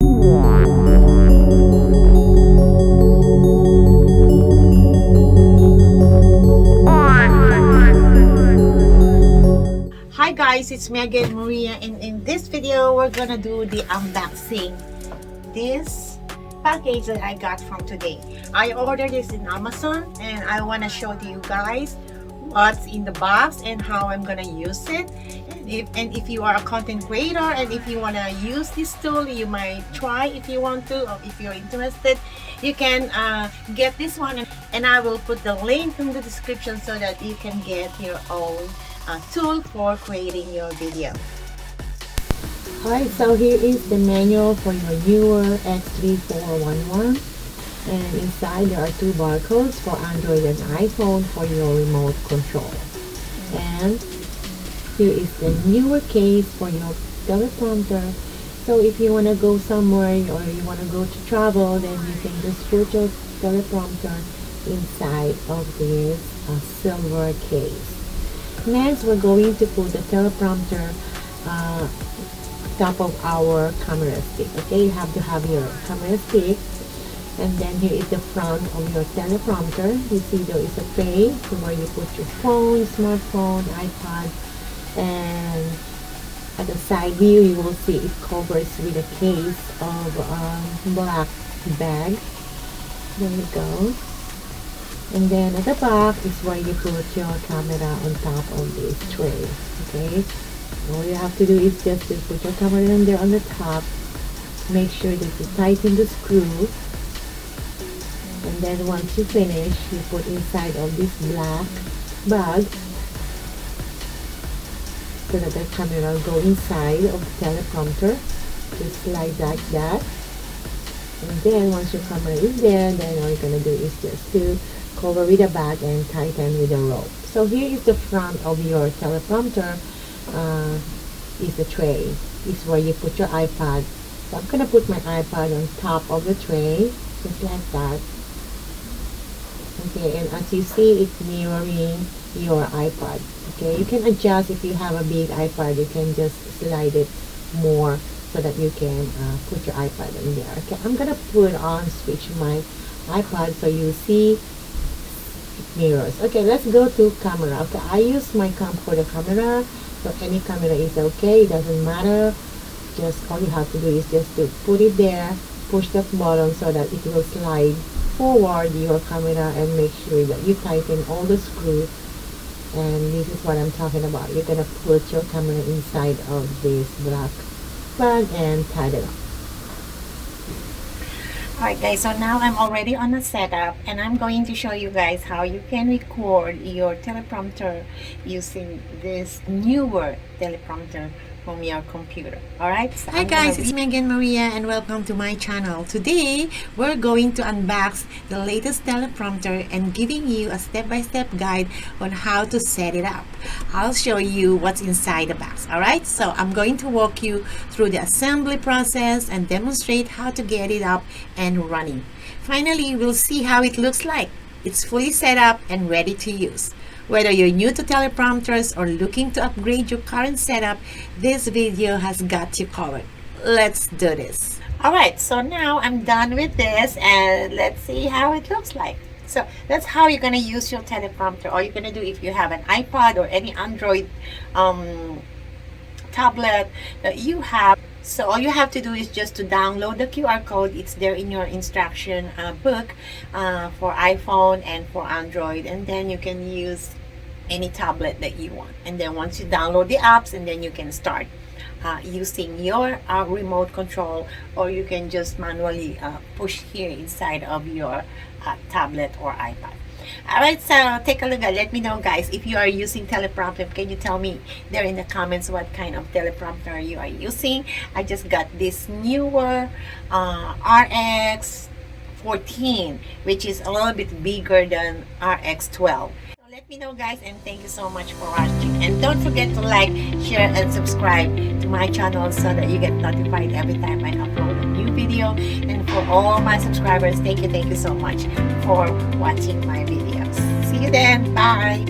Hi guys, it's me again, Maria, and in this video we're gonna do the unboxing this package that I got from today. I ordered this in Amazon and I want to show to you guys what's in the box and how I'm gonna use it. And if you are a content creator and if you want to use this tool, you might try if you want to, or if you're interested, you can get this one, and I will put the link in the description so that you can get your own tool for creating your video. Alright, so here is the manual for your Neewer X14 and inside there are two barcodes for Android and iPhone for your remote control. And here is the Neewer case for your teleprompter. So if you want to go somewhere or you want to go to travel, then you can just put your teleprompter inside of this silver case. Next, we're going to put the teleprompter top of our camera stick. Okay, you have to have your camera stick, and then here is the front of your teleprompter. You see there is a tray where you put your phone, smartphone, iPad, and at the side view you will see it covers with a case of black bag. There you go. And then at the back is where you put your camera on top of this tray. Okay, all you have to do is just to put your camera in there on the top. Make sure that you tighten the screw, and then once you finish, you put inside of this black bag so that the camera will go inside of the teleprompter. Just slide like that, and then once your camera is there, then all you're gonna do is just to cover with a bag and tighten with a rope. So here is the front of your teleprompter. Is the tray. Is where you put your iPad. So I'm gonna put my iPad on top of the tray, just like that. Okay, and as you see, it's mirroring your iPad. Okay, you can adjust if you have a big iPad. You can just slide it more so that you can put your iPad in there. Okay, I'm gonna switch my iPad so you see mirrors. Okay, let's go to camera. Okay, I use my camcorder camera, so any camera is okay, it doesn't matter. Just all you have to do is just to put it there, push the button so that it will slide forward your camera, and make sure that you tighten all the screws. And this is what I'm talking about. You're gonna put your camera inside of this black bag and tie it up. Alright guys, so now I'm already on a setup, and I'm going to show you guys how you can record your teleprompter using this Neewer teleprompter from your computer. Alright, so hi guys, it's me again, Maria, and welcome to my channel. Today we're going to unbox the latest teleprompter and giving you a step-by-step guide on how to set it up. I'll show you what's inside the box. Alright, so I'm going to walk you through the assembly process and demonstrate how to get it up and running. Finally, we'll see how it looks like. It's fully set up and ready to use. Whether you're new to teleprompters or looking to upgrade your current setup, this video has got you covered. Let's do this. Alright, so now I'm done with this, and let's see how it looks like. So that's how you're going to use your teleprompter. All you're going to do, if you have an iPad or any Android tablet that you have, so all you have to do is just to download the QR code. It's there in your instruction book for iPhone and for Android, and then you can use any tablet that you want. And then once you download the apps, and then you can start using your remote control, or you can just manually push here inside of your tablet or iPad. Alright, so take a look at, let me know guys, if you are using teleprompter. Can you tell me there in the comments what kind of teleprompter you are using? I just got this Neewer RX14, which is a little bit bigger than RX12. So let me know guys, and thank you so much for watching. And don't forget to like, share, and subscribe to my channel so that you get notified every time I upload a new video. And for all my subscribers, thank you so much for watching my videos. See you then. Bye.